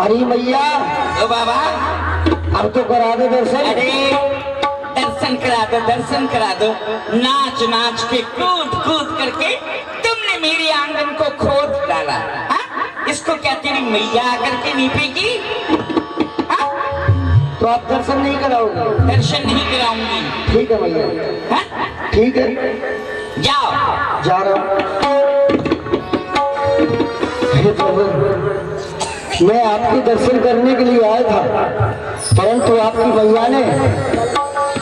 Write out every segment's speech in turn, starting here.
अरे मैया ओ बाबा अब तो करा दो दर्शन। अरे दर्शन करा दो, दर्शन करा दो। नाच नाच के कूद कूद करके तुमने मेरे आंगन को खोद डाला। हाँ? इसको क्या तेरी मैया आकर के नीपेगी? हाँ? तो आप दर्शन नहीं कराओगे? दर्शन नहीं कराऊंगी। ठीक है मैया। हाँ? ठीक है जाओ। जा रहा हूँ। हे प्रभु, मैं आपके दर्शन करने के लिए आया था, परंतु आपकी मैया ने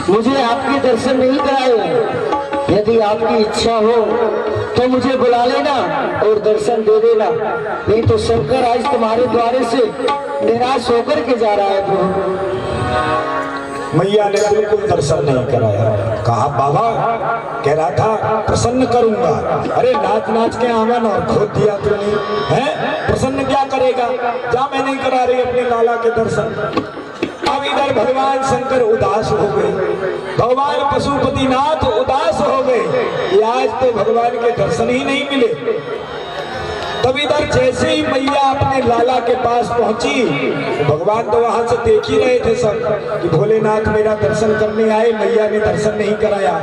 मुझे आपके दर्शन नहीं कराए। यदि आपकी इच्छा हो तो मुझे बुला लेना और दर्शन दे देना, नहीं तो शंकर आज तुम्हारे द्वारे से निराश होकर के जा रहा है प्रभु। मैया ने बिल्कुल दर्शन नहीं कराया। कहा बाबा कह रहा था प्रसन्न करूंगा, अरे नाच नाच के आंगन और खोद दिया तूने। हैं प्रसन्न क्या करेगा? जा, मैं नहीं करा रही अपने लाला के दर्शन। अब इधर भगवान शंकर उदास हो गए, भगवान पशुपतिनाथ उदास हो गए कि आज तो भगवान के दर्शन ही नहीं मिले। तब इधर जैसे ही मैया अपने लाला के पास पहुंची, भगवान तो वहां से देख ही रहे थे सब कि भोलेनाथ मेरा दर्शन करने आए, मैया ने दर्शन नहीं कराया।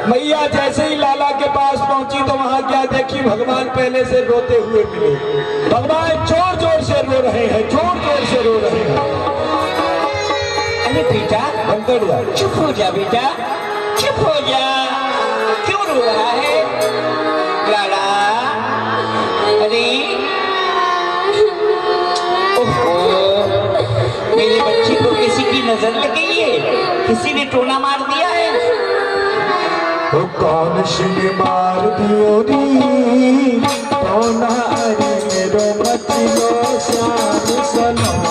मैया जैसे ही लाला के पास पहुंची तो वहां क्या देखी, भगवान पहले से रोते हुए मिले। भगवान जोर जोर से रो रहे हैं, जोर जोर से रो रहे हैं। अरे बेटा चुप हो जा, बेटा चुप हो जा। क्यों रो रहा है लाला? अरे ओहो, मेरे बच्चे को किसी की नजर लग गई है, किसी ने टोना मार दिया है। ओ कौन सी ने मार दियो री टोना, अरे मेरो मतियो शान सनोना।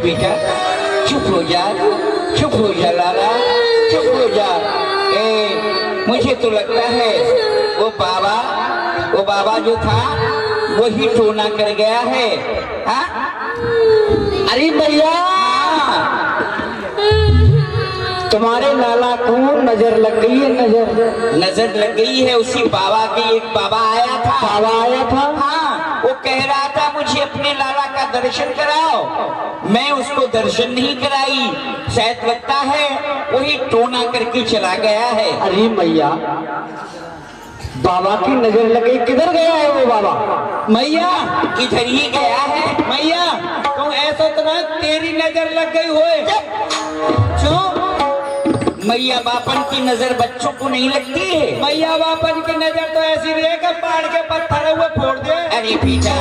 बेटा चुप हो जा, चुप हो जा लाला, चुप हो जा। मुझे तो लगता है वो बाबा जो था वही टोना कर गया है। हाँ? अरे भैया तुम्हारे लाला को नजर लग गई है, नजर लग गई है। उसी बाबा की एक बाबा आया था। हाँ, वो कह रहा था मुझे अपने लाला का दर्शन कराओ। मैं उसको दर्शन नहीं कराई, शायद लगता है वही टोना करके चला गया है। अरे मैया बाबा की नजर लग गई, किधर गया है वो बाबा? मैया इधर ही गया है। मैया तुम ऐसा तो ना तेरी नजर लग गई होए। क्यों? मैया बापन की नजर बच्चों को नहीं लगती है। मैया बापन की नजर तो ऐसी रहेगा पहाड़ के पत्थर हुए फोड़ दे। अरे बेटा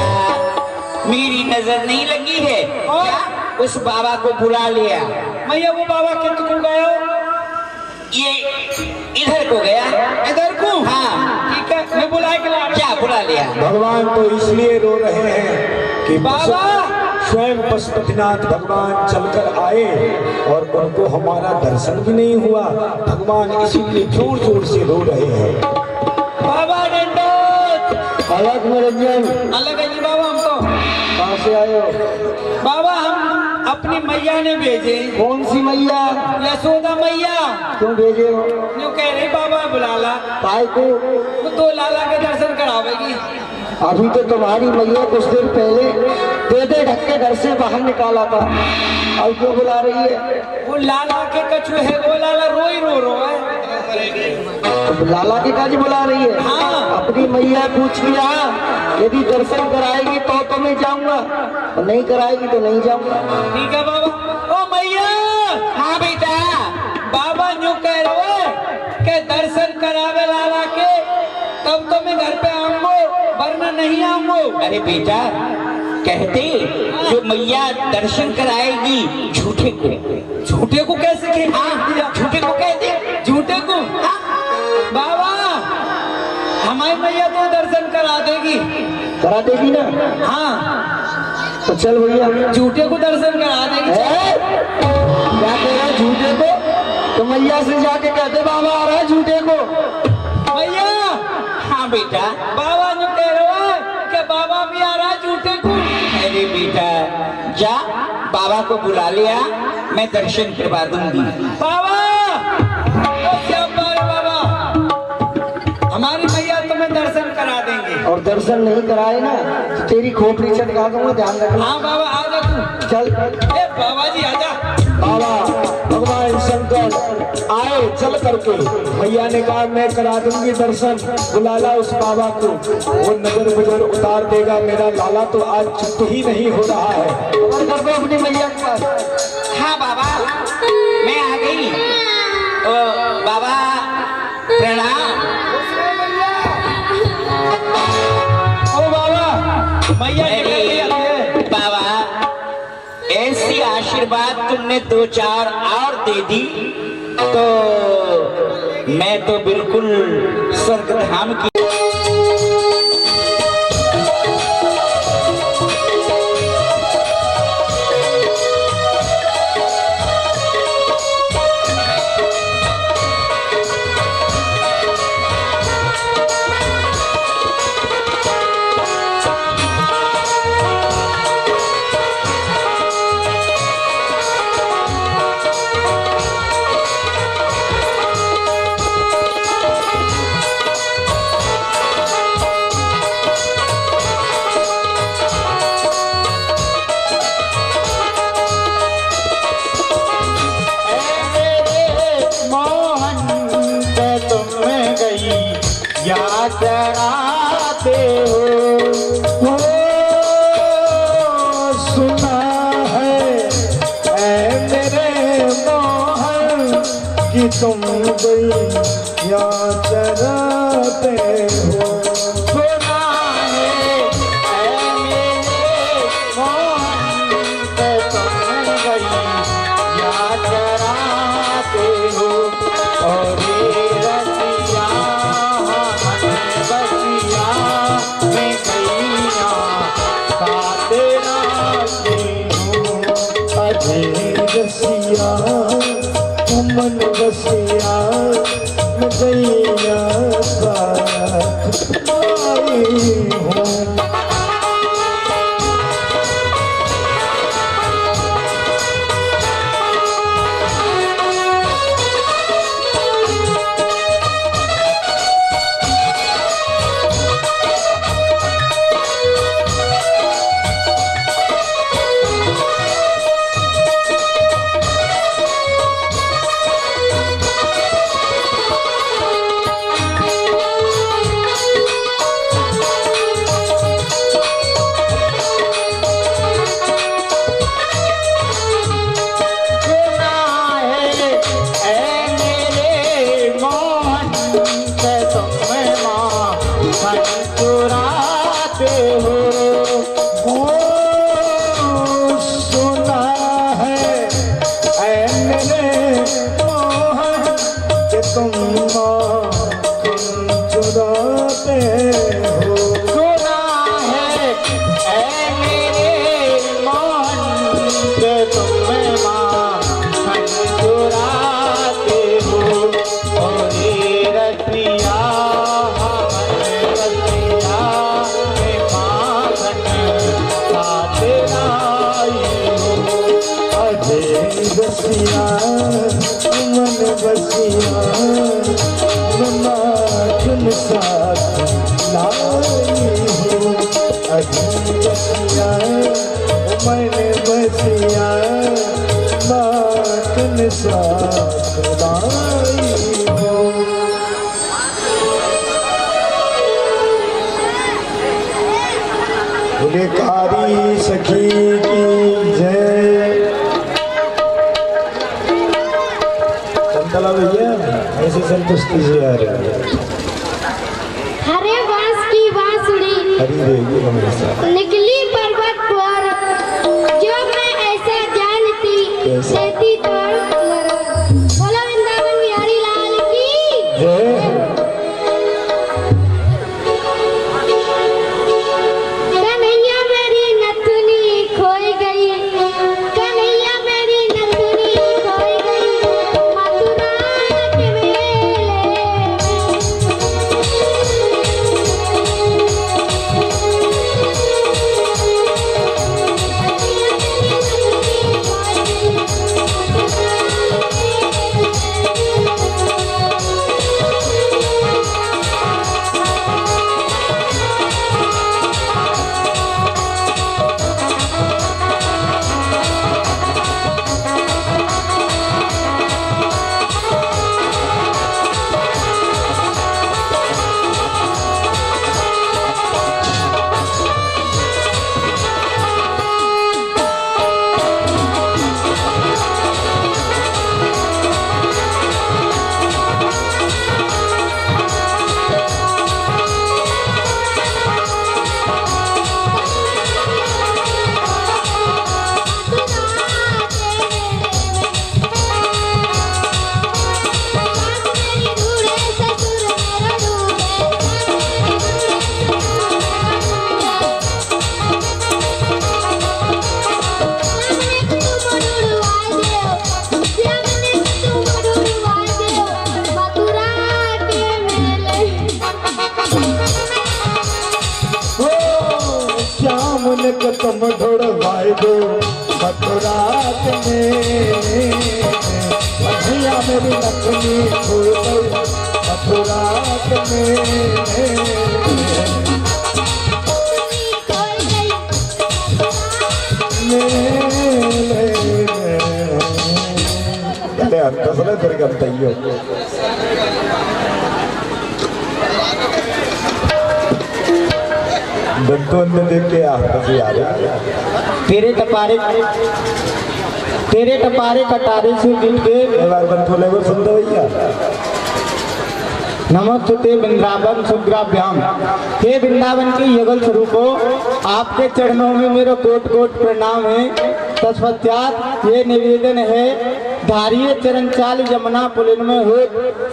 मेरी नजर नहीं लगी है। और उस बाबा को बुला लिया। मैया वो बाबा कितने को गया? ये इधर को गया। इधर को? हाँ ठीक है, मैं बुला के ला। क्या बुला लिया? भगवान तो इसलिए रो रहे हैं कि बाबा स्वयं पशुपतिनाथ भगवान चलकर आए और उनको हमारा दर्शन भी नहीं हुआ। भगवान इसीलिए जोर जोर से रो रहे हैं। बाबा दंडोत। अलग निरंजन। अलग है जी बाबा। हम तो कहाँ से आए हो? बाबा हम अपनी मैया ने भेजे। कौन सी मैया? यशोदा मैया। क्यों भेजे हो? जो कह रही बाबा बुला ला। काय को? वो तो लाला के दर्शन करावेगी। अभी तो तुम्हारी मैया कुछ देर पहले दे ढक के घर से बाहर निकाला था, अब क्यों बुला रही है? वो लाला के कछु है, वो लाला रो ही रो है। करेगी। अब लाला के काज बुला रही है। हाँ। अपनी मैया पूछ लिया, यदि दर्शन कराएगी तो मैं जाऊंगा, और नहीं कराएगी तो नहीं जाऊंगा। ठीक है बाबा। ओ मैया, हाँ बेटा। बाबा यूं कह रहे कि दर्शन करावे लाला के तब तो मैं घर पे आऊंगा, वरना नहीं आऊंगा। अरे बेटा, कहते जो मैया दर्शन कराएगी झूठे को। झूठे को कैसे कह? हाँ, झूठे को कहते। झूठे को? हाँ। बाबा, हमारी मैया तो दर्शन करा देगी। करा देगी ना? हाँ, तो चल भैया, झूठे को दर्शन करा देगी। है? क्या कह रहा है झूठे को? तो मैया से जाके कहते बाबा आ रहा है झूठे को। मैया, हाँ बेटा। बाबा जो कह रहे हैं कि बाबा भी आ रहा है झूठे को। अरे बेटा, जा बाबा को बुला लिया, मैं दर्शन करवा दूंगी। बाबा, ओ श्यामबार बाबा, हमारी मैया तुम्हें दर्शन करा देंगे। और दर्शन नहीं कराए ना तो तेरी खोपड़ी चटका दूंगा, ध्यान रखना। हाँ बाबा, आ जा तू। चल। ए बाबा जी आजा। बाबा भगवान शंकर आए चल करके। भैया ने कहा मैं करा दूंगी दर्शन, बुला ला उस बाबा को, वो नजर गुजर उतार देगा। मेरा लाला तो आज चुप ही नहीं हो रहा है। और कर दो अपनी मैया के पास। हाँ बाबा, मैं आ गई। ओ बाबा प्रणाम। ओ बाबा, मैया के घर ले आती है। बाबा, ऐसी आशीर्वाद तुमने 2-4 और दे दी तो मैं तो बिल्कुल स्वर्गधाम की। या चढ़ाते हो सुना है ऐ मेरे मोहन कि तुम गई या चढ़ाते हो। सुना है ऐ मेरे मोहन कि तुम गई या चढ़ाते हो। और बसिया मन बसिया गैया साथ आई हूँ। बसिया मन बसिया नाचन साथ लाई हो। अभी बसिया मैंने बसिया नाचन साथ लाई हो। बोले कारी सखी की जय। चंदला भैया ऐसे संतुष्टि से आ रही है। हरे बांस की बांसुरी हरी रहेगी हमेशा। निकली पर्वत पर, जो मैं ऐसा जानती कैसा? देती तो बोलो वृंदावन बिहारी लाल की जय। कन्हैया मेरी नथुनी खोई गई, कन्हैया मेरी नथुनी खोई गई, मथुरा के मेले को तुम ढोड़वाए दो मथुरा में, भैया मेरी लक्ष्मी खोई गई मथुरा में। अंतसले दुर्गंतयो दंतों में देख के हंसी आ रही। तेरे टपारे कटारे से दिल के एक बार बंतोले को सुन दो भैया। नमस्ते वृंदावन सुग्राभ्याम। हे वृंदावन के युगल स्वरूपो, आपके चरणों में मेरा कोट कोट प्रणाम है। तत्पश्चात ये निवेदन है, धारिये चरण चाल जमुना पुलिन में हो,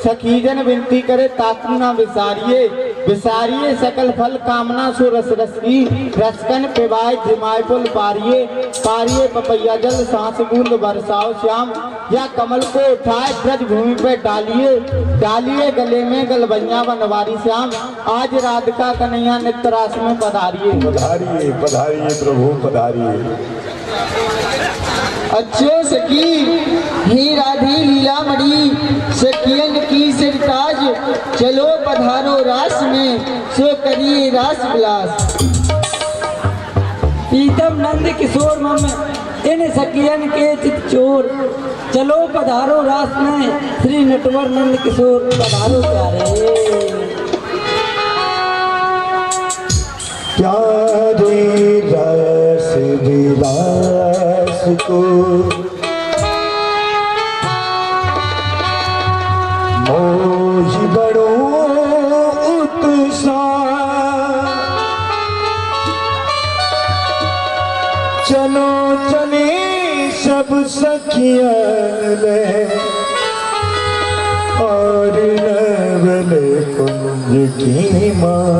सखीजन विनती करे ताकू ना विसारिये, विसारिये सकल फल कामना सो रस रसी, रसकन पिबाय जिमाय पुल पारिये, पारिये पपैया जल सांस बूंद बरसाओ श्याम, या कमल को उठाए ब्रज भूमि पे डालिए, डालिए गले में गलबैया बनवारी श्याम, आज राधिका कन्हैया नित्य रास में पधारिये। पधारिये पधारिये प्रभु पधारिये। अच्छो सखी ही राधी लीला मणि, सखियन की सिरताज, चलो पधारो रास में, सो करिए रास विलास। पीतम नंद किशोर मम इन सखियन के चित चोर, चलो पधारो रास में, श्री नटवर नंद किशोर पधारो प्यारे। प्यारे रस विलास को मोहि बड़ो उत्साह, चलो चले सब सखियन ले, और नवले कुंज की माँ।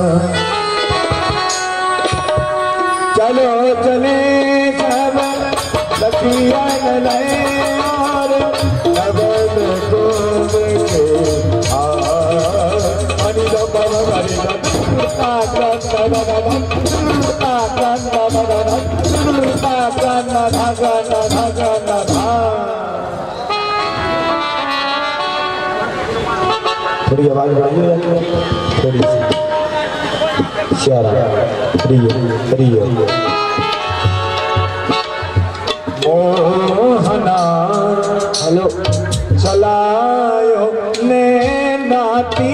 चलो चले सब सखियन ले, और नवल कुंज के थोड़ी आवाज बढ़ाइए, थोड़ी सी श्यारा मोहना हेलो चलायो ने नाती,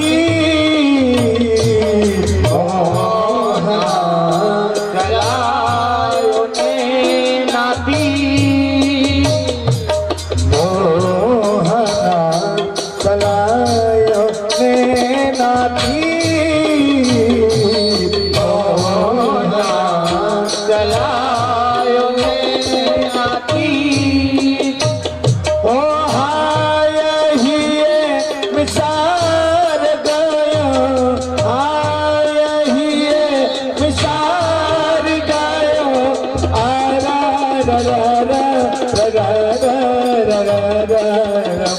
मोहना चलायो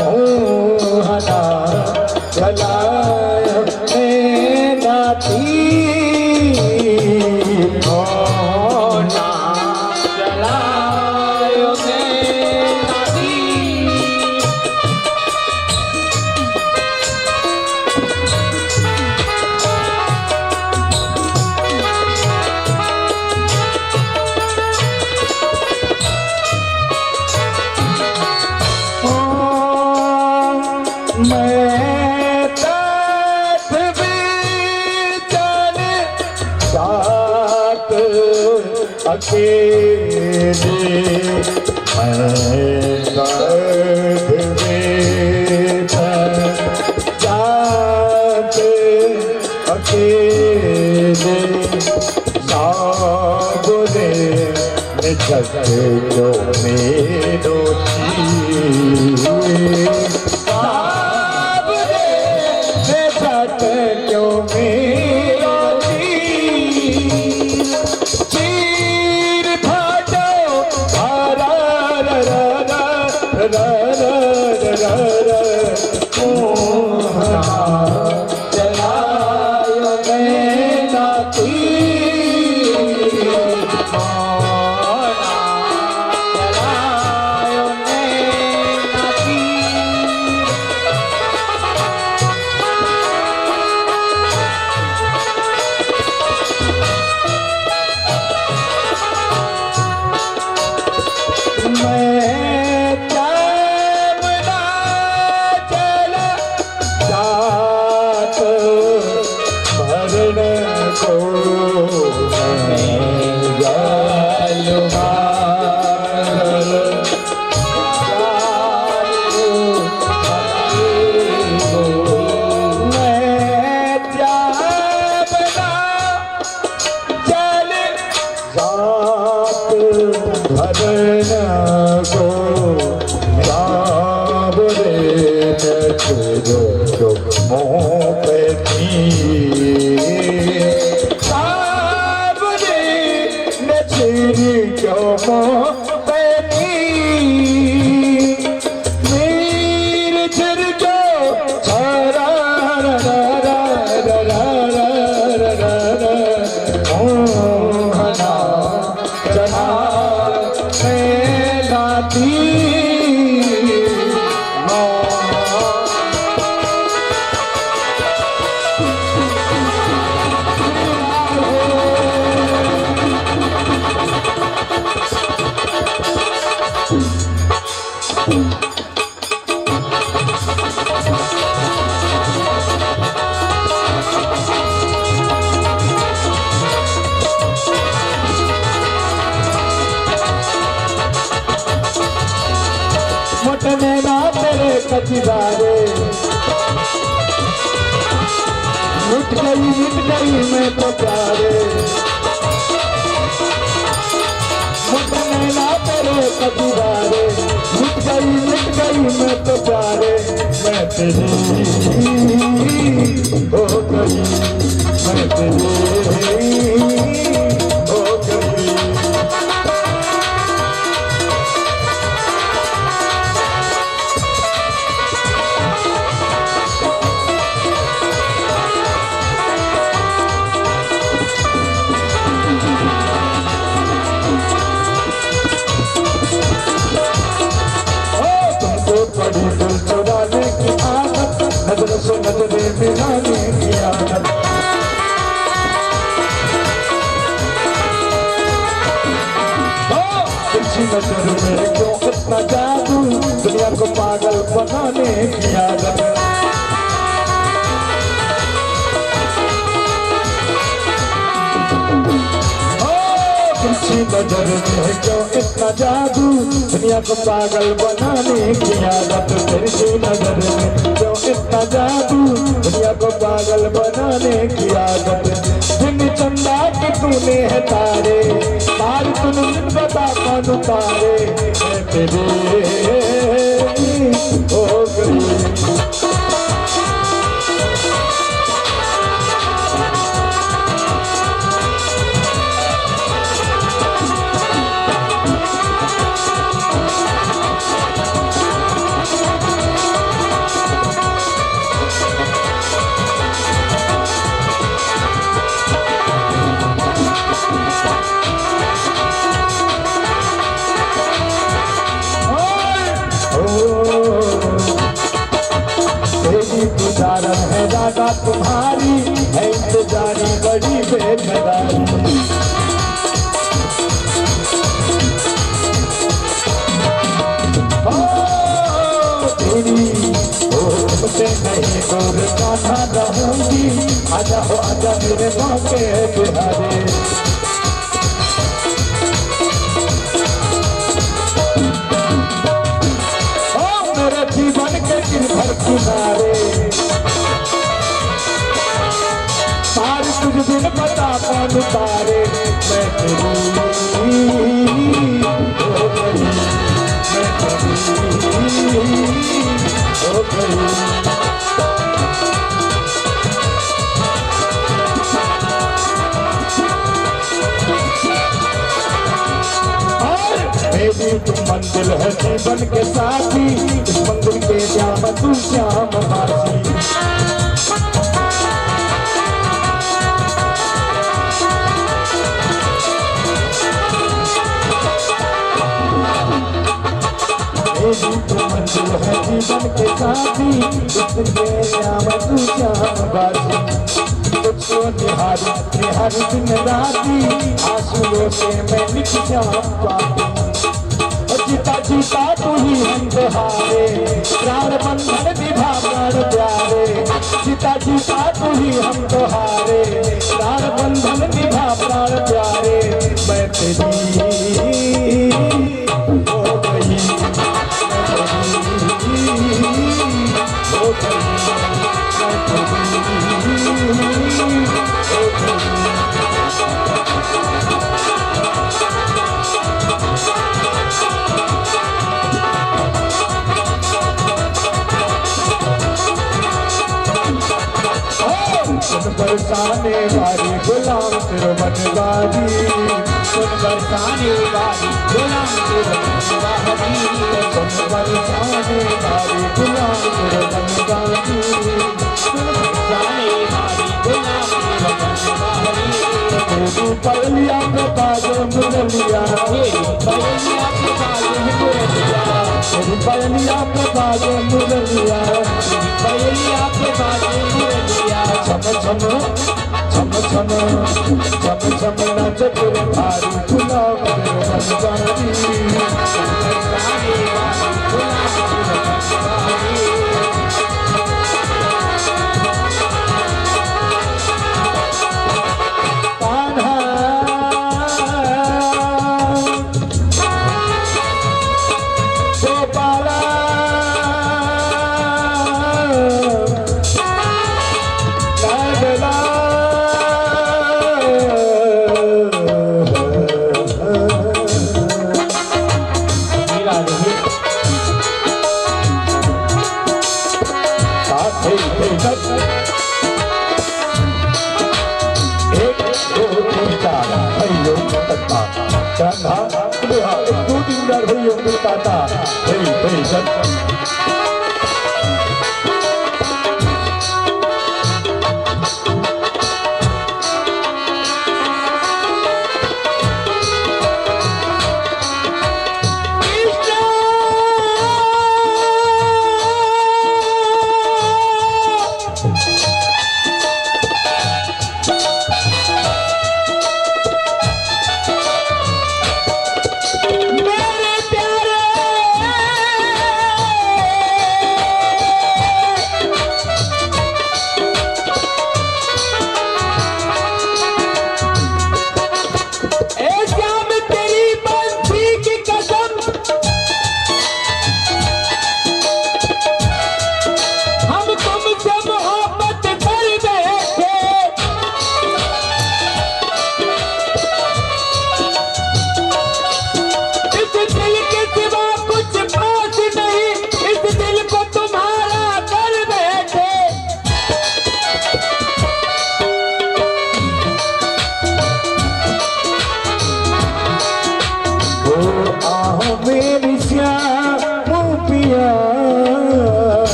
मोहना चलायो नाती मोहना चलायो नाती मैं तथ बेचैन जात अकेले मैं तथ बेचैन जात अकेले सागुने निछत जो मेरो क्यों मेरो चीर फाटो हरा चलायो नैना तीर चलायो नैना तीर मैं चामना चला जात भरण को मैं चामना चल जात भरण को साबरे जो मोह पे थी साबरे नचरी जो मोह पे थी मीर छिर जो छरा मोहना चला नाती मुटने ना तेरे कचदारे मिट गई मैं तो प्यारे मुटने ना तेरे कचदारे मिट गई मैं तो प्यारे मैं तेरी हो गई मैं तेरी हो गई बड़ी दिल चुराने की आदत नजर से नजरे मिलाने की आदत तुझी नजर में क्यों इतना जादू दुनिया को पागल बनाने की आदत तुझी नजर में क्यों इतना जादू दुनिया को पागल बनाने की आदत तेरी नजर में क्यों इतना जादू दुनिया को पागल बनाने की आदत दिन चंदा के तूने है तारे तार तुम बता कौन तारे तेरे हो गई लगा तुम्हारी है इंतजारी बड़ी बेकरारी। तेरी तुमसे नहीं दूर कान्हा रहूंगी, आजा हो आजा मेरे मौके तुहारे। मेरे जीवन के दिन भर किनारे पार कुछ दिन बता कौन उतारे। मैं तेरी हो गई, मैं तेरी हो गई। मेरी तुम मंजिल है जीवन के साथी, इस मंदिर के श्याम तू श्याम वासी। मेरी तुम मंजिल है जीवन के साथी, इस मंदिर के श्याम तू श्याम वासी। तुझको निहारी निहारी दिन राती, आंसुओं से मैं लिख श्याम पाती। जीता जीता तू ही हम तुम्हारे, प्राण बंधन निभा प्राण प्यारे। जीता जीता तू ही हम तुम्हारे, प्राण बंधन निभा प्राण प्यारे। मैं तेरी हो गई, मैं तेरी हो गई, मैं तेरी हो गई। सुन बरसाने वाली गुलाम तेरे बनवारी, सुन बरसाने वाली गुलाम तेरे बनवारी। सुन बरसाने वाली गुलाम तेरे बनवारी, सुन बरसाने वाली गुलाम तेरे बनवारी। तेरी पगलिया पे बाजे मुरलिया, तेरी पगलिया पे बाजे मुरलिया, तेरी पगलिया पे बाजे मुरलिया, तेरी पगलिया पे बाजे मुरलिया। छम छम छम छम छम छम नाच तेरे भारी गुलाम तेरे बनवारी। कान्हा गोपाला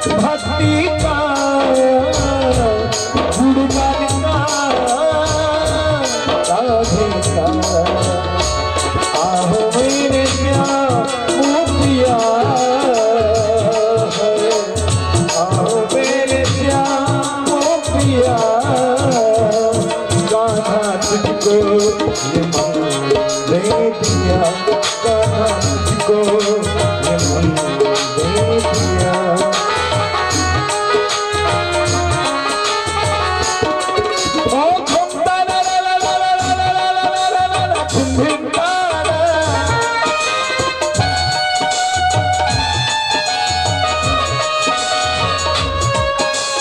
भक्ति का गुणगान का राधे का आओ मेरे श्याम पिया आओ मेरे श्याम पिया गाना तुझको ये मन दे दिया गाना तुझको ये मन दे दिया ओ घुमता ला ला ला ला ला ला ला ला ला ला ला ला घुमता ला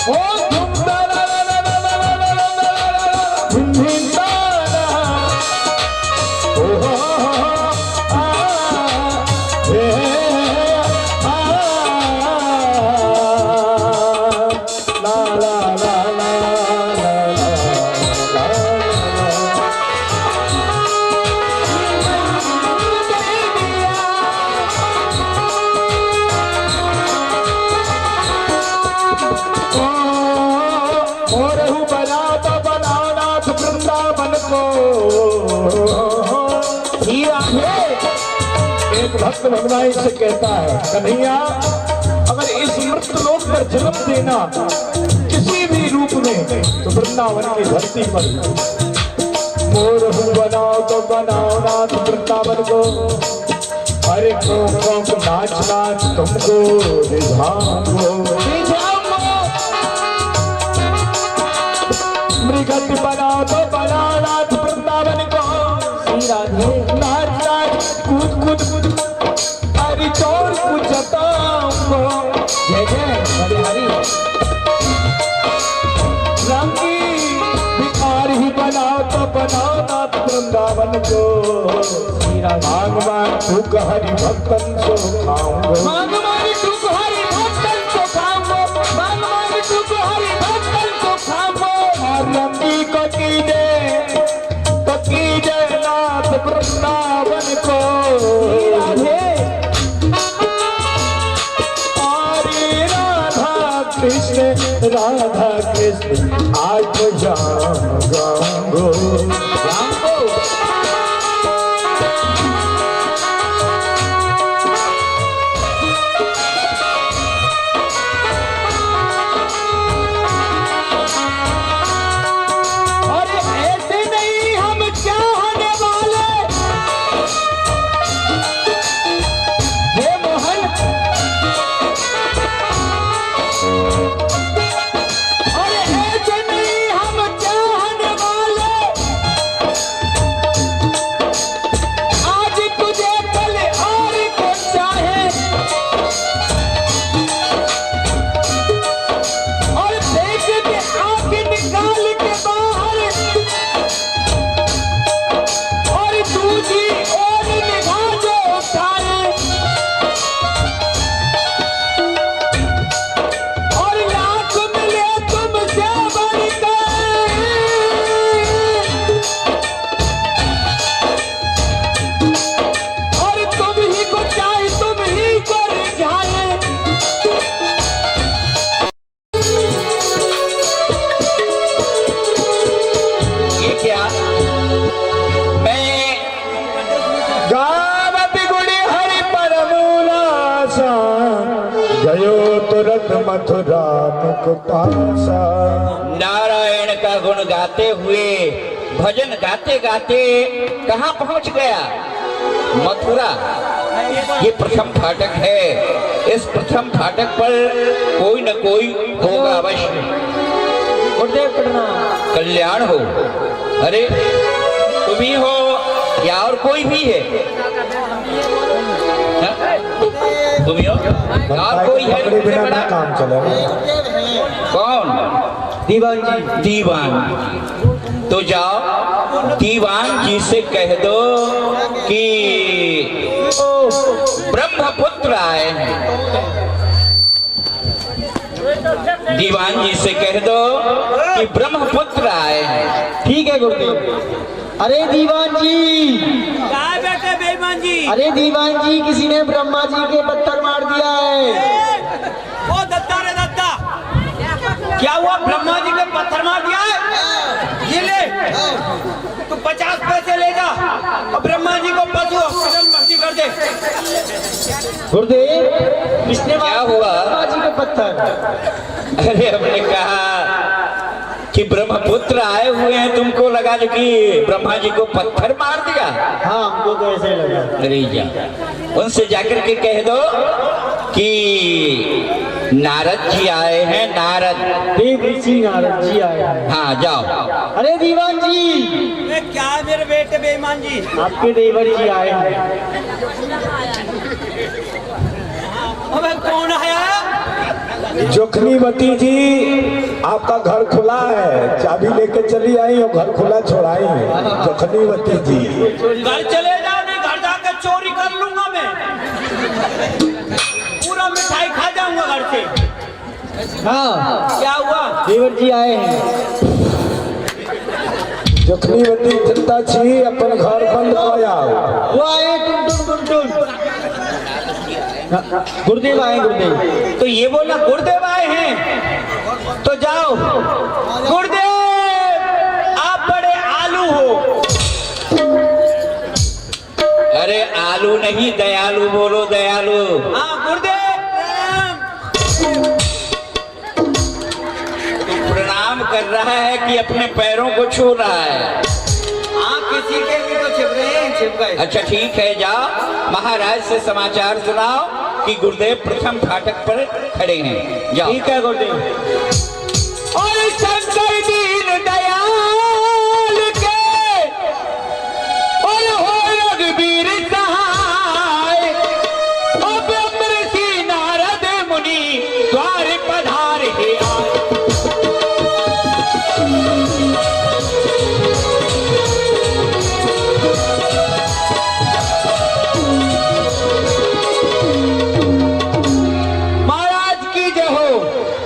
ओ घुमता ला ला ला ला ला ला ला ला ला घुमता ला ओ हो आ ए आ ला ला ला ला और हूँ बनाता बनानाथ वृंदावन को हीरा है। एक भक्त भगवान से कहता है कन्हैया अगर इस मृत लोक पर जन्म देना किसी भी रूप में तो वृंदावन की धरती पर मोर हूँ बनाओ तो बनाओ नाथ वृंदावन को अरे को नाच नाच तुमको रिझाऊंगो मृगत बनाओ तो बनाओ नाथ वृंदावन को श्री राधे नाच नाच कूद कूद हरि चौर पूजताऊंगो जय जय हरि हरि रंगी भिखारी ही बनाओ तो बनाओ नाथ वृंदावन को मांग मांग भूख हरि भक्तन सो खाऊंगो मांग मांग टूक हरि भक्तन को खाओ मांग मांग टूक हरि भक्तन को खाओ और रंगी को कीजे तो कीजे नाथ वृंदावन को राधे हरे राधा कृष्ण आज तो जाऊंगो और ऐसे नहीं हम चाहने वाले हे मोहन और ऐसे नहीं हम चाहने वाले आज तुझे कल और को चाहे और देख के आंख निकाल के बाहर और दूसरी ओर निगाह जो उठाए और लाख मिले तुमसे बढ़कर और तुम ही को चाहे तुम ही को रिझाए ये क्या मैं गावती गुड़ी हरि परमूलासा गयो तुरंत मथुरा मुख पासा नारायण का गुण गाते हुए भजन गाते गाते कहाँ पहुंच गया? मथुरा। ये प्रथम फाटक है। इस प्रथम फाटक पर कोई न कोई होगा अवश्य। गुरुदेव प्रणाम। कल्याण हो। अरे तुम ही हो या और कोई भी है? हाँ? तुम ही हो और कोई है? पकड़े बिना बड़ा? ना काम चलेगा। कौन? दीवान जी। दीवान। तो जाओ दीवान जी से कह दो कि ब्रह्मपुत्र आए हैं। दीवान जी से कह दो कि ब्रह्मपुत्र आए हैं। ठीक है गुरुदेव। अरे दीवान जी, क्या बेटे बेईमान जी? अरे दीवान जी, किसी ने ब्रह्मा जी के पत्थर मार दिया है। ओ दत्ता रे 50 पैसे ले जा और ब्रह्मा जी को पशु हॉस्पिटल में भर्ती कर दे। गुरुदेव इसने क्या हुआ? जी का पत्थर। अरे हमने कहा कि ब्रह्मपुत्र आए हुए हैं, तुमको लगा जो कि ब्रह्मा जी को पत्थर मार दिया। हाँ हमको तो ऐसे ही लगा। अरे जा उनसे जाकर के कह दो कि नारद जी आए हैं, नारद देव ऋषि नारद जी आए हैं। हाँ जाओ। अरे दीवान जी ये क्या है मेरे बेटे बेईमान जी? आपके देवर जी आए हैं। अबे कौन आया? जोखनीवती जी आपका घर खुला है, चाबी लेके चली आई और घर खुला छोड़ाई है। जोखनीवती जी घर चले जाओ, नहीं घर जाकर चोरी कर लूंगा मैं, पूरा मिठाई खा जाऊंगा घर से। हाँ क्या हुआ? देवर जी आए हैं। जोखनीवती चिंता छी अपन घर बंद पाया। वो आए टुन गुरुदेव आए गुरुदेव। तो ये बोला गुरुदेव आए हैं, तो जाओ। गुरुदेव आप बड़े आलू हो। अरे आलू नहीं दयालु बोलो, दयालु। हाँ गुरुदेव प्रणाम। तू प्रणाम कर रहा है कि अपने पैरों को छू रहा है? हाँ किसी के भी तो छिप रहे हैं, छिप गए। अच्छा ठीक है, जाओ महाराज से समाचार सुनाओ कि गुरुदेव प्रथम फाटक पर खड़े हैं। जाओ। ठीक है गुरुदेव। और शंकर दीन दयाल के और हो रघुवीर सहाय, अब ऋषि नारद मुनि द्वार पधारे आए।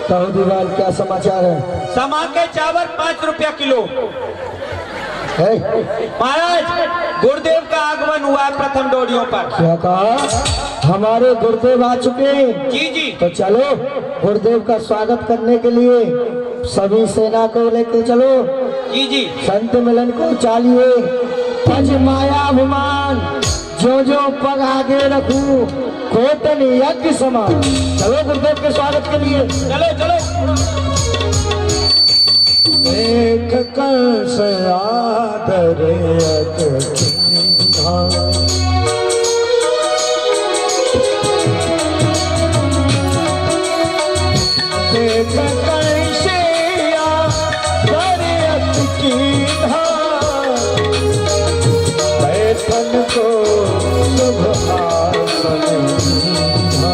कहो दीवान क्या समाचार है? समा के चावल 5 रुपया किलो। है? महाराज गुरुदेव का आगमन हुआ है प्रथम डोरियों पर। क्या कहा? हमारे गुरुदेव आ चुके हैं। जी जी। तो चलो गुरुदेव का स्वागत करने के लिए सभी सेना को लेके चलो। जी जी। संत मिलन को चालिए। पज माया अभिमान जो जो पग आगे रखूं, कोटन यज्ञ समान। चलो गुरुदेव के स्वागत के लिए। चलो चलो। एक कंस आदर अतिथिधा, एक कंस आदर अतिथिधा, बैठन को शुभ आसन दीधा।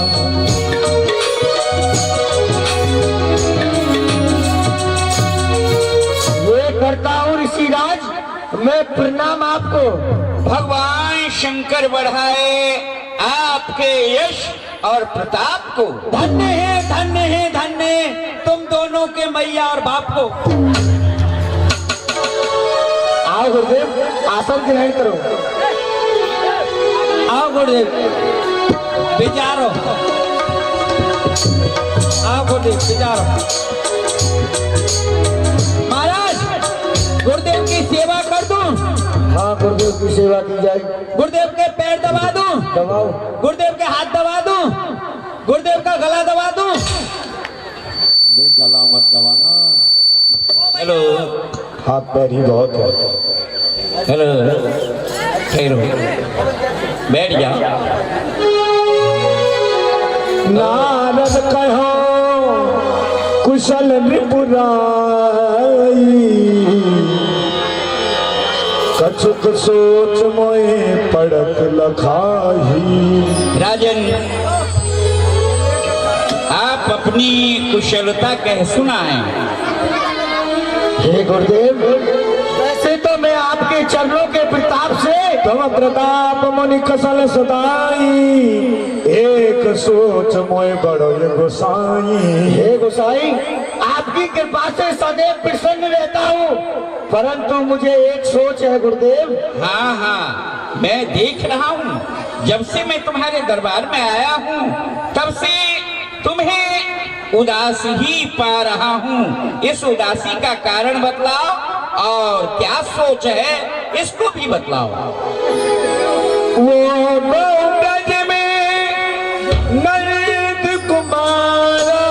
करता हूँ ऋषिराज, मैं प्रणाम आपको। भगवान शंकर बढ़ाए आपके यश और प्रताप को। धन्य है धन्य है धन्य तुम दोनों के मैया और बाप को। आओ गुरुदेव आसन ग्रहण करो। आओ गुरुदेव विचारो। आओ गुरुदेव विचारो। गुरुदेव की सेवा कर दूं? हाँ गुरुदेव की सेवा की जाए। गुरुदेव के पैर दबा दूं? दबाओ। गुरुदेव के हाथ दबा दूं? गुरुदेव का गला दबा दूं? अरे गला मत दबाना, हेलो हाथ पैर ही बहुत है। हेलो ठहरो, बैठ जाओ। नारद कहो कुशल निपुराई, कछुक सोच मोए पड़त लखाही। राजन आप अपनी कुशलता कह सुनाएं। हे गुरुदेव वैसे तो मैं आपके चरणों के प्रताप से तम प्रताप मुनि कसल सदाई, एक सोच मोए बड़ो ये गोसाई। हे गोसाई आपकी कृपा से सदैव प्रसन्न रहता हूँ, परंतु मुझे एक सोच है गुरुदेव। हाँ हाँ मैं देख रहा हूँ, जब से मैं तुम्हारे दरबार में आया हूँ तब से तुम्हें उदास ही पा रहा हूँ। इस उदासी का कारण बतलाओ और क्या सोच है इसको भी बतलाओ। वो ब्रज में नंद कुमारा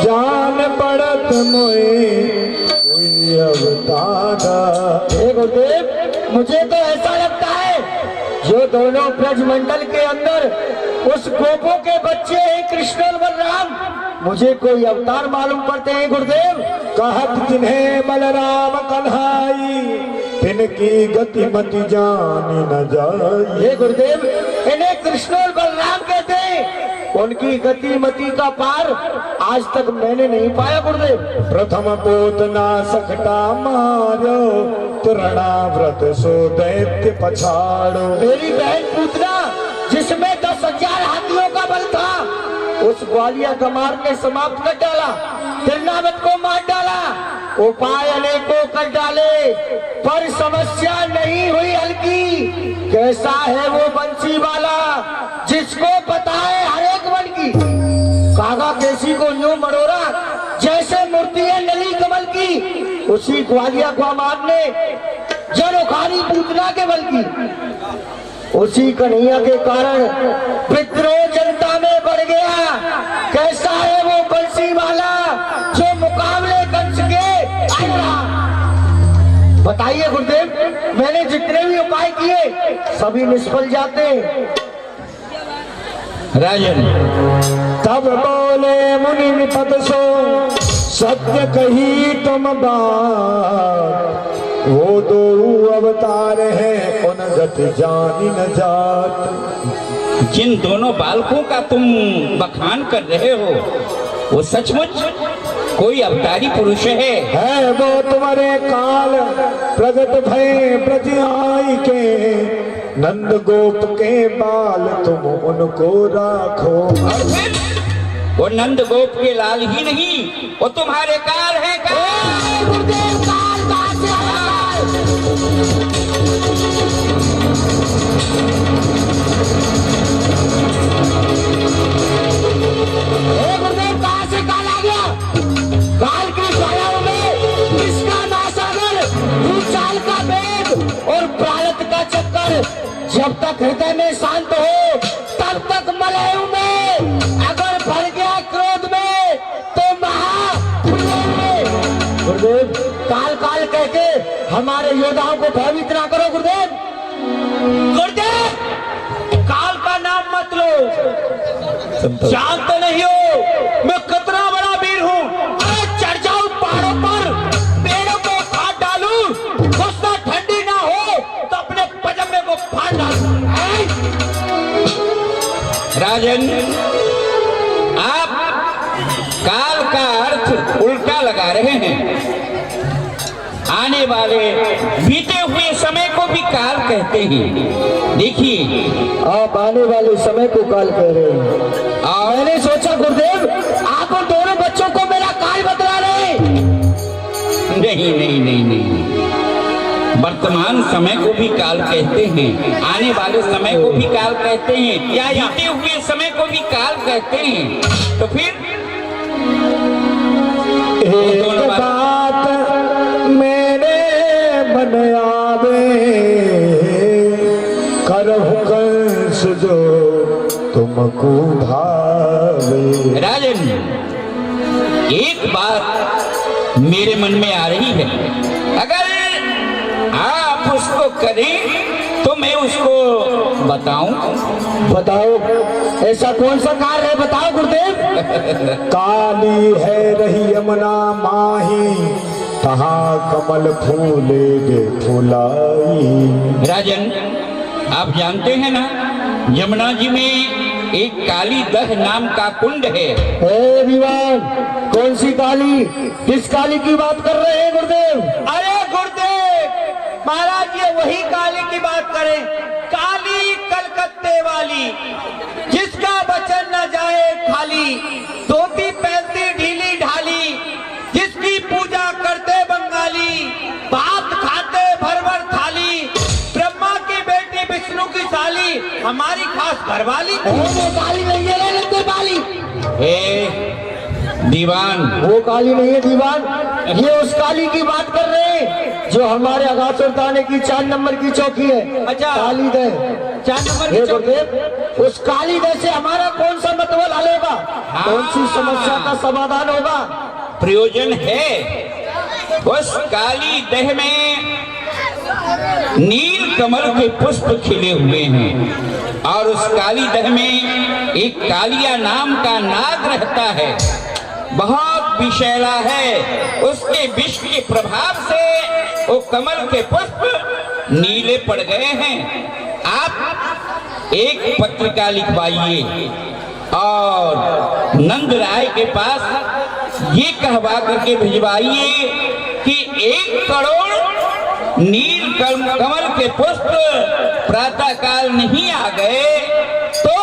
जान पड़त मोए कोई अवतारा। हे गुरुदेव, मुझे तो ऐसा लगता है जो दोनों ब्रजमंडल के अंदर उस गोपों के बच्चे हैं कृष्ण और बलराम, मुझे कोई अवतार मालूम पड़ते हैं गुरुदेव। कहत जिन्हें बलराम कन्हाई तिनकी गति मति जान न जाई। हे गुरुदेव, इन्हें कृष्ण और बलराम कहते हैं, उनकी गति मति का पार आज तक मैंने नहीं पाया गुरुदेव। प्रथम पोतना सकटा मारो तृणाव्रत सो दैत्य पछाड़ो। मेरी बहन पूतना जिसमें 10,000 हाथियों का बल था, उस ग्वालिया कमार ने समाप्त कर डाला, तिरनावत को मार डाला, उपाय अनेकों कर डाले, पर समस्या नहीं हुई हल्की। कैसा है वो बंसी वाला जिसको पता है हर एक वन की। कागा केसी को यूं मरोड़ा जैसे मूर्ति है नली कमल की, उसी ग्वालिया कमार ने जन उखाड़ी पूतना के बल की। उसी कन्हैया के कारण विद्रोह जनता में बढ़ गया। कैसा है वो बंसी वाला जो मुकाबले कंस के आया। बताइए गुरुदेव, मैंने जितने भी उपाय किए सभी निष्फल जाते हैं। राजन, तब बोले मुनि निपत सो सत्य कही तुम बात। वो दो अवतार है उन गति जानी न जात। जिन दोनों बालकों का तुम बखान कर रहे हो वो सचमुच कोई अवतारी पुरुष है वो तुम्हारे काल प्रगट भय ब्रज आई के नंद गोप के बाल तुम उनको राखो। और फिर वो नंद गोप के लाल ही नहीं, वो तुम्हारे काल है। गुरुदेव, काल कहाँ से आया? गुरुदेव, कहाँ से काल आ गया? काल की छायाओं में किसका नासागर, भूचाल का वेग और प्रारब्ध का चक्कर जब तक हृदय में शांत हो तब तक मलयू में, अगर भर गया क्रोध में तो गुरुदेव, काल काल कह के हमारे योद्धाओं को भयभीत ना करो गुरुदेव। गुरुदेव, काल का नाम मत लो, जानते नहीं हो मैं कितना बड़ा वीर हूँ। अरे चढ़ जाऊं पहाड़ों पर, पेड़ों को काट डालूं, गुस्सा ठंडी ना हो तो अपने पजामे को फाड़ डालूं। राजन, आप काल का अर्थ उल्टा लगा रहे हैं। आने वाले बीते हुए समय को भी काल कहते हैं। देखिए, आप आने वाले समय को काल कह रहे हैं और मैंने सोचा गुरुदेव आप उन दोनों बच्चों को मेरा काल बतला रहे हैं। नहीं नहीं नहीं नहीं, वर्तमान समय को भी काल कहते हैं, आने वाले समय को भी काल कहते हैं, या बीते हुए समय को भी काल कहते हैं। तो फिर एक बात मेरे मन आवे करहु कंस जो तुमको भावे। राजन, एक बात मेरे मन में आ रही है, अगर आप उसको करें तो मैं उसको बताऊं। बताओ, ऐसा कौन सा कार्य है, बताओ गुरुदेव। काली है रही यमुना माही तहाँ कमल फूलेगे फुलाई। राजन, आप जानते हैं ना, यमुना जी में एक काली दह नाम का कुंड है। हे दीवान, कौन सी काली, किस काली की बात कर रहे हैं गुरुदेव? अरे गुरुदेव महाराज, ये वही काली की बात करें, काली कलकत्ते वाली, जिसका वचन न जाए खाली, धोती पहनती ढीली ढाली, जिसकी पूजा करते बंगाली, भात खाते भर भर थाली, ब्रह्मा की बेटी विष्णु की साली, हमारी खास घरवाली। वो काली नहीं है, वाली दीवान, वो काली नहीं है दीवान, ये उस काली की बात कर रहे हैं जो हमारे अगासुर थाने की 4 नंबर की चौकी है। अच्छा। काली दह 4 नंबर हे की चौकी। गुरुदेव, उस काली दह से हमारा कौन सा मतबल हल होगा? कौन सी समस्या का समाधान होगा? प्रयोजन है। उस काली दह में नील कमल के पुष्प खिले हुए हैं और उस काली दह में एक कालिया नाम का नाग रहता है, बहुत विषैला है। उसके विष के प्रभाव से वो कमल के पुष्प नीले पड़ गए हैं। आप एक पत्रिका लिखवाइए और नंद राय के पास ये कहवा करके भिजवाइए कि 1 करोड़ नील कमल के पुष्प प्रातः काल नहीं आ गए तो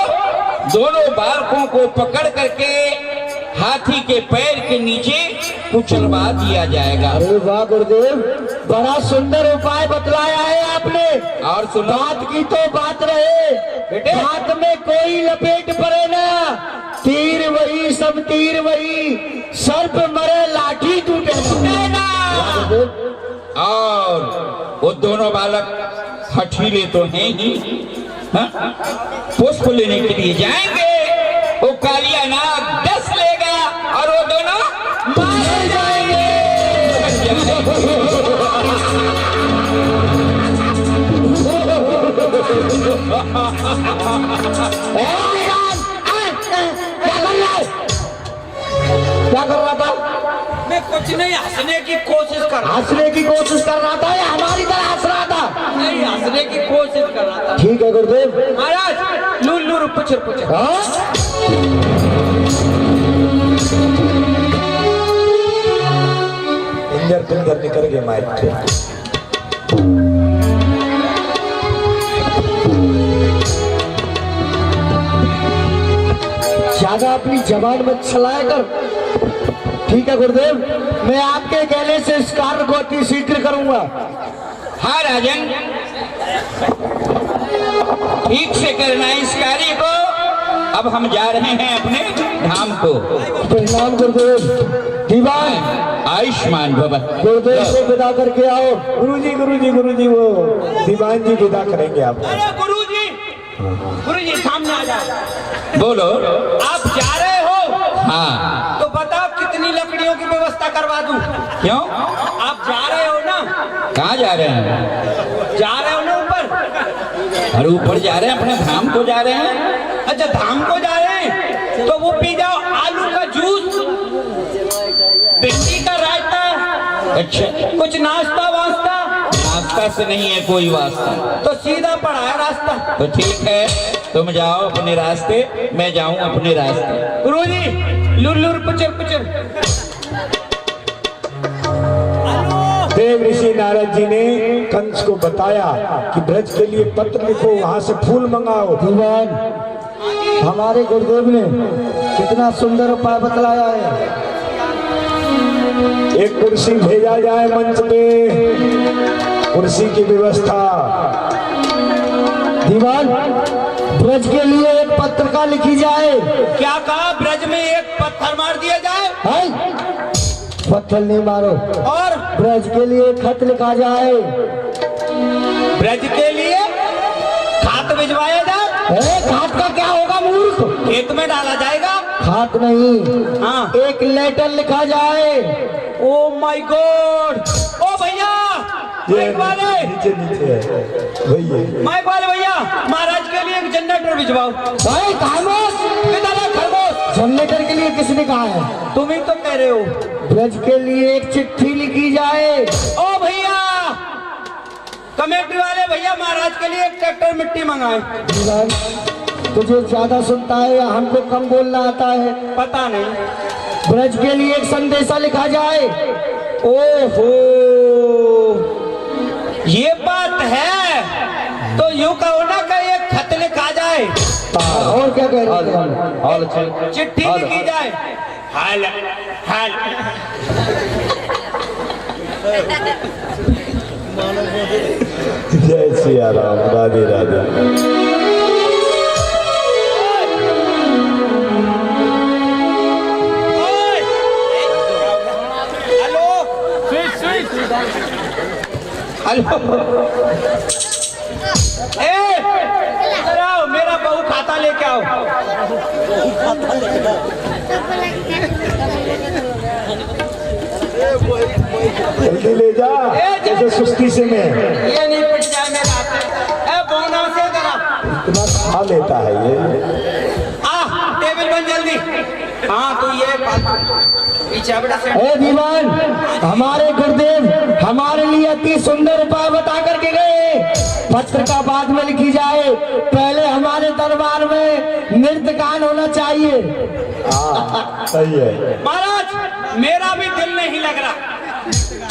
दोनों बालकों को पकड़ करके हाथी के पैर के नीचे कुचलवा दिया जाएगा। अरे वाह गुरुदेव, बड़ा सुंदर उपाय बतलाया है आपने। और सुनो, बात की तो बात रहे, बेटे। बात में कोई लपेट पड़े ना। तीर वही सब तीर वही, सर्प मरे लाठी टूटे ना। और वो दोनों बालक हठीले तो हैं ही, हाँ? पुष्प लेने के लिए जाएंगे, वो कालिया नाग 10 लेगा और वो दोनों मारे जाएंगे। क्या कर रहा था? मैं कुछ नहीं, हंसने की कोशिश कर रहा हंसने की कोशिश कर रहा था या हमारी तरह हंस रहा था? नहीं, हंसने की कोशिश कर रहा था। ठीक है गुरुदेव। महाराज लुल्लू पुचर पुचर। हाँ? इंजर पिंजर निकल गए माइक से। ज्यादा अपनी जबान में चलाया कर। ठीक है गुरुदेव, मैं आपके कहने से इस कार्य को अति शीघ्र करूंगा। हाँ राजन, ठीक से करना है इस कार्य को। अब हम जा रहे हैं अपने धाम को। प्रणाम गुरुदेव। दीवान, आयुष्मान भव। गुरुदेव को विदा करके आओ। गुरुजी वो दीवान जी विदा करेंगे आपको। अरे गुरुजी सामने आ जाओ। बोलो। आप जा रहे हो? हाँ। तो बताओ कितनी लकड़ियों की व्यवस्था करवा दूं? क्यों? आप जा रहे हो ना? कहाँ जा रहे हैं? जा रहे हो ना ऊपर? अरे ऊपर जा रहे हैं, अपने धाम को जा रहे हैं। अच्छा, धाम को जा रहे हैं तो वो पी जाओ आलू का जूस, भिंडी का रायता, अच्छा, कुछ नाश्ता वास्ता। नाश्ता से नहीं है कोई वास्ता। तो सीधा पड़ा है रास्ता। तो ठीक है, तुम जाओ अपने रास्ते, मैं जाऊं अपने रास्ते। गुरुजी लुल्लुर पुचर पुचर। देव ऋषि नारद जी ने कंस को बताया कि ब्रज के लिए पत्र लिखो, वहां से फूल मंगाओ। दीवान, हमारे गुरुदेव ने कितना सुंदर उपाय बतलाया है। एक कुर्सी भेजा जाए मंच पे, कुर्सी की व्यवस्था। दीवान, ब्रज के लिए एक पत्रिका लिखी जाए। क्या कहा? ब्रज में एक पत्थर मार दिया जाए है? पत्थर नहीं मारो, और ब्रज के लिए खत लिखा जाए। ब्रज के लिए खात भिजवाया जाए। खात का क्या होगा मूर्ख? खेत में डाला जाएगा। खात नहीं, हाँ। एक लेटर लिखा जाए। Oh my God! ओ भैया, माइक वाले, नीचे है भैया। माइक वाले भैया, महाराज के लिए एक जनरेटर भिजवाओ। भाई खामोश, खरगोश। जनरेटर के लिए किसने कहा है? तुम ही तो कह रहे हो। ब्रज के लिए एक चिट्ठी लिखी जाए। ओ भैया, कमेटी वाले भैया, महाराज के लिए एक ट्रैक्टर मिट्टी मंगाए। दीवान, तुझे ज्यादा सुनता है या हमको कम बोलना आता है? पता नहीं। ब्रज के लिए एक संदेशा लिखा जाए। ओहो, ये बात है तो यूं कहो ना कि एक खत लिखा जाए। और क्या कह रहे हैं? चिट्ठी लिखी जाए। हाल हाल जय सिया राम, राधे राधे। हेलो, हेलो इधर आओ, मेरा बहू खाता लेके आओ। जल्दी ले जा, ऐसे सुस्ती से में ये नहीं पिट जाए मेरा हाथ। ए बोना से जरा इतना खा लेता है ये। आ टेबल बन जल्दी। हाँ तो ये पीछे बेटा से ए दीवान, हमारे गुरुदेव हमारे लिए अति सुंदर उपाय बता करके गए। पत्र का बाद में लिखी जाए, पहले हमारे दरबार में नृत्य गान होना चाहिए। हाँ सही है। महाराज मेरा भी दिल नहीं लग रहा,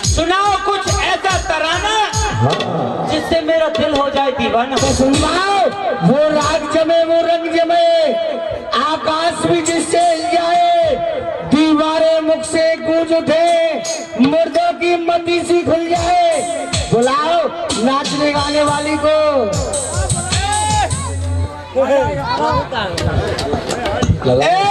सुनाओ कुछ ऐसा तराना जिससे मेरा दिल हो जाए दीवाना। तो सुनवाओ, वो राग जमे वो रंग जमे, आकाश भी जिससे हिल जाए, दीवारें मुख से गूंज उठे, मुर्दों की मती सी खुल जाए। बुलाओ नाचने गाने वाली को। ए